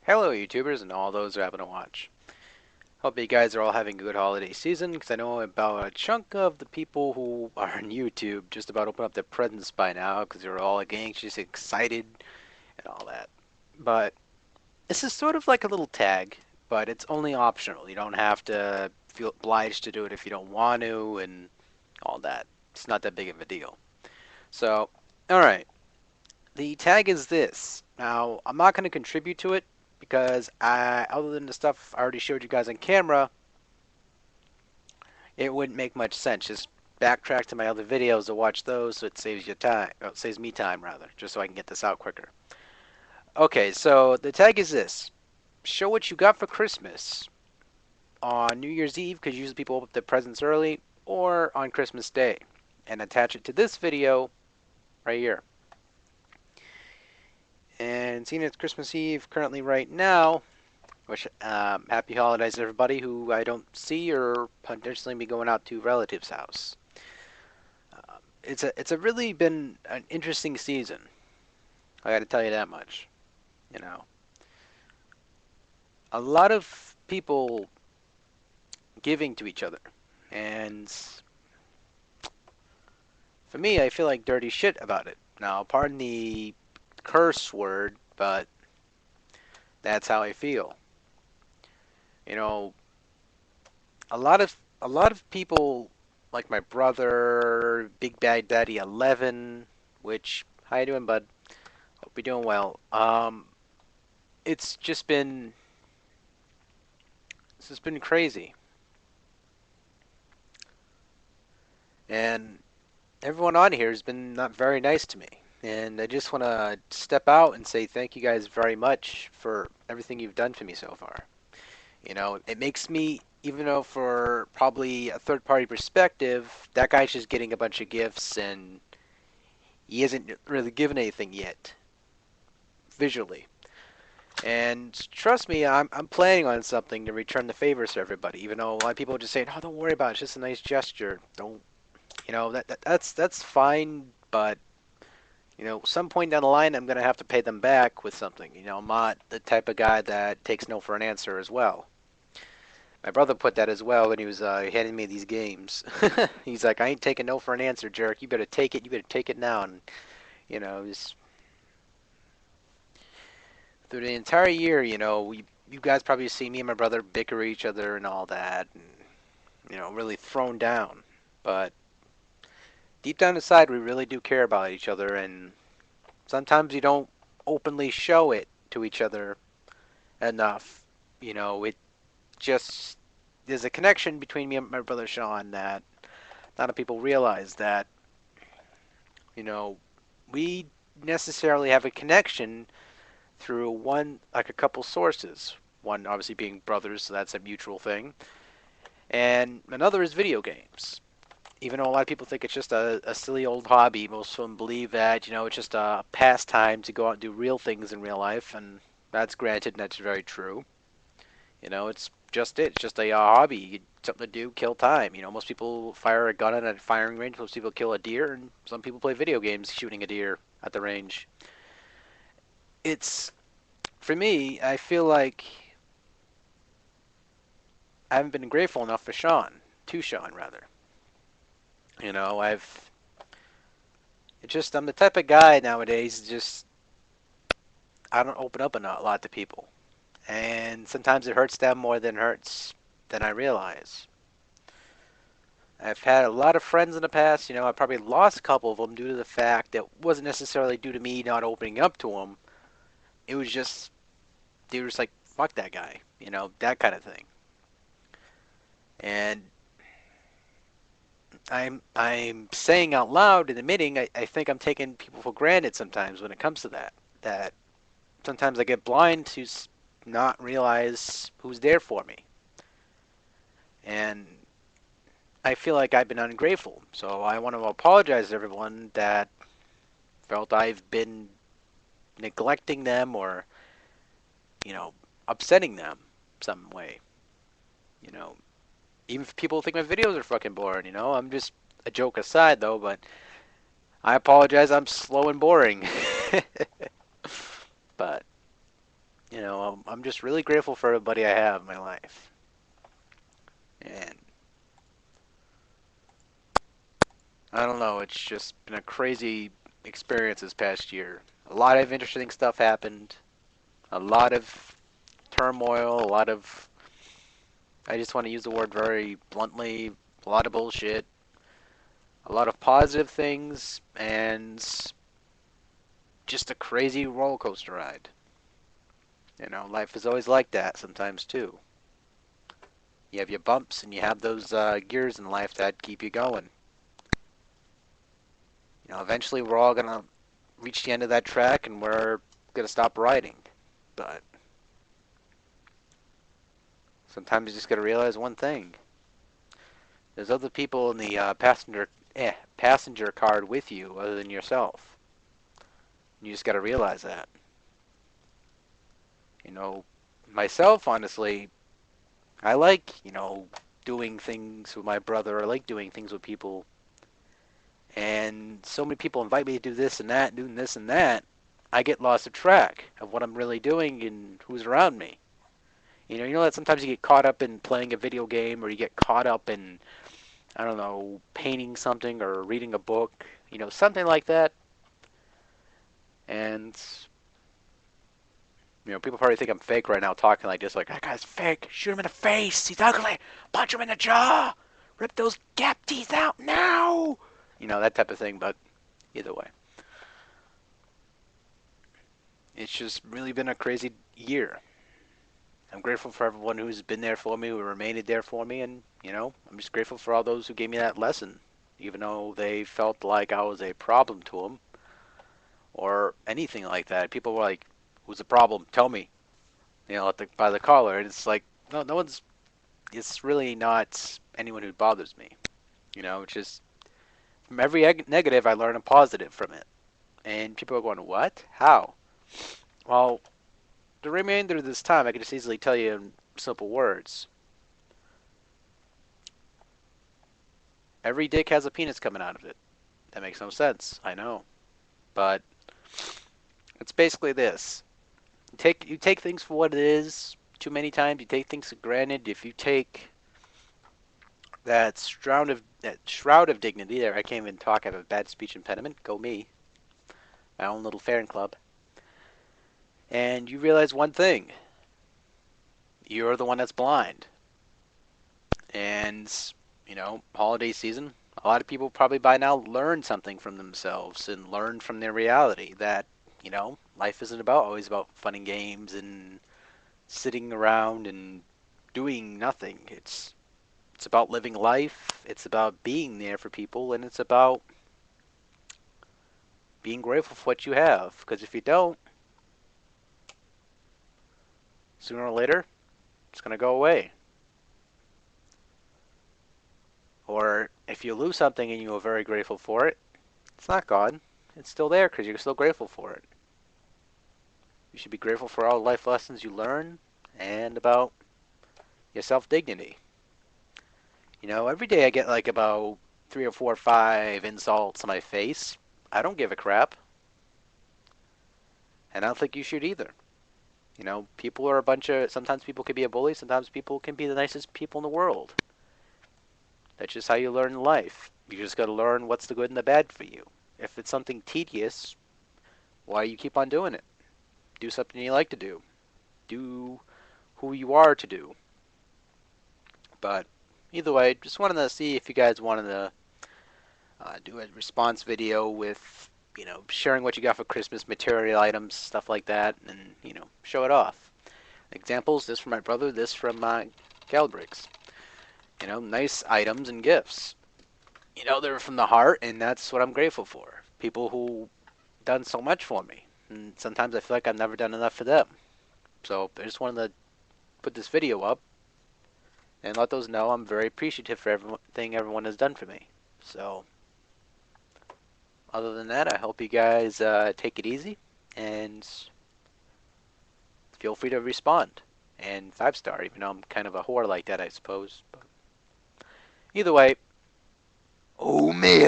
Hello, YouTubers, and all those who happen to watch. Hope you guys are all having a good holiday season, because I know about a chunk of the people who are on YouTube just about open up their presents by now, because they're all like anxious, excited, and all that. But this is sort of like a little tag, but it's only optional. You don't have to feel obliged to do it if you don't want to, and all that. It's not that big of a deal. So, alright. The tag is this. Now, I'm not going to contribute to it because other than the stuff I already showed you guys on camera, it wouldn't make much sense. Just backtrack to my other videos to watch those so it saves you time. It saves me time, rather, just so I can get this out quicker. Okay, so the tag is this. Show what you got for Christmas on New Year's Eve, because usually people open up their presents early, or on Christmas Day. And attach it to this video right here. And seeing it's Christmas Eve currently right now, which happy holidays to everybody who I don't see or potentially be going out to relatives' house. It's a really been an interesting season. I got to tell you that much. You know, a lot of people giving to each other, and for me, I feel like dirty shit about it. Now, pardon the curse word, but that's how I feel. You know, a lot of people like my brother, Big Bad Daddy 11, which how you doing, bud? Hope you're doing well. It's just been this has been crazy, and everyone on here has been not very nice to me. And I just want to step out and say thank you guys very much for everything you've done for me so far. You know, it makes me, even though for probably a third party perspective, that guy's just getting a bunch of gifts and he isn't really given anything yet, visually. And trust me, I'm planning on something to return the favors to everybody. Even though a lot of people are just saying, "Oh, don't worry about it. It's just a nice gesture." Don't, that's fine. But some point down the line, I'm gonna have to pay them back with something. I'm not the type of guy that takes no for an answer as well. My brother put that as well when he was handing me these games. He's like, "I ain't taking no for an answer, jerk. You better take it. You better take it now." And just through the entire year, you guys probably see me and my brother bicker each other and all that, and really thrown down. But deep down inside, we really do care about each other, and sometimes we don't openly show it to each other enough. It just there's a connection between me and my brother Sean that not a lot of people realize that you know we necessarily have a connection through one, like a couple sources. One obviously being brothers, so that's a mutual thing, and another is video games. Even though a lot of people think it's just a silly old hobby, most of them believe that it's just a pastime to go out and do real things in real life, and that's granted, and that's very true. It's just it. It's just a hobby, something to do, kill time. Most people fire a gun at a firing range. Most people kill a deer, and some people play video games shooting a deer at the range. It's for me. I feel like I haven't been grateful enough for Sean, to Sean rather. I've it's just I'm the type of guy nowadays. Just I don't open up a lot to people, and sometimes it hurts them more than I realize. I've had a lot of friends in the past. I probably lost a couple of them due to the fact that wasn't necessarily due to me not opening up to them. It was just they were just like fuck that guy, that kind of thing. And I'm saying out loud and admitting I think I'm taking people for granted sometimes when it comes to that. That sometimes I get blind to not realize who's there for me. And I feel like I've been ungrateful. So I want to apologize to everyone that felt I've been neglecting them or, you know, upsetting them some way. You know, even if people think my videos are fucking boring, I'm just a joke aside though, but I apologize. I'm slow and boring. But I'm just really grateful for everybody I have in my life. And I don't know, it's just been a crazy experience this past year. A lot of interesting stuff happened, a lot of turmoil, a lot of, I just want to use the word very bluntly, a lot of bullshit, a lot of positive things, and just a crazy roller coaster ride. Life is always like that sometimes too. You have your bumps and you have those gears in life that keep you going. Eventually we're all gonna reach the end of that track and we're gonna stop riding. But sometimes you just gotta realize one thing: there's other people in the passenger car with you other than yourself. You just gotta realize that. You know, Myself, honestly, I like doing things with my brother. I like doing things with people, and so many people invite me to do this and that, doing this and that. I get lost of track of what I'm really doing and who's around me. That sometimes you get caught up in playing a video game, or you get caught up in, I don't know, painting something or reading a book, something like that. And people probably think I'm fake right now, talking like this, like that guy's fake. Shoot him in the face. He's ugly. Punch him in the jaw. Rip those gap teeth out now. That type of thing. But either way, it's just really been a crazy year. I'm grateful for everyone who's been there for me, who remained there for me, and I'm just grateful for all those who gave me that lesson, even though they felt like I was a problem to them or anything like that. People were like, "Who's the problem? Tell me." By the collar, and it's like, no, no one's. It's really not anyone who bothers me. It's just from every negative, I learn a positive from it, and people are going, "What? How?" Well, the remainder of this time, I can just easily tell you in simple words. Every dick has a penis coming out of it. That makes no sense. I know, but it's basically this: you take things for what it is. Too many times, you take things for granted. If you take that shroud of dignity, there, I can't even talk. I have a bad speech impediment. Go me, my own little fan club. And you realize one thing: you're the one that's blind. And holiday season, a lot of people probably by now learn something from themselves and learn from their reality that life isn't always about fun and games and sitting around and doing nothing. It's about living life. It's about being there for people, and it's about being grateful for what you have. Because if you don't, sooner or later, it's going to go away. Or if you lose something and you are very grateful for it, it's not gone. It's still there because you're still grateful for it. You should be grateful for all the life lessons you learn and about your self-dignity. Every day I get like about 3 or 4 or 5 insults on my face. I don't give a crap. And I don't think you should either. People are sometimes people can be a bully, sometimes people can be the nicest people in the world. That's just how you learn life. You just got to learn what's the good and the bad for you. If it's something tedious, why you keep on doing it? Do something you like to do. Do who you are to do. But either way, just wanted to see if you guys wanted to do a response video with, sharing what you got for Christmas, material items, stuff like that, and, show it off. Examples, this from my brother, this from Galbrix. Nice items and gifts. They're from the heart, and that's what I'm grateful for. People who done so much for me. And sometimes I feel like I've never done enough for them. So I just wanted to put this video up and let those know I'm very appreciative for everything everyone has done for me. So other than that, I hope you guys take it easy and feel free to respond. And 5-star, even though I'm kind of a whore like that, I suppose. But either way, oh man.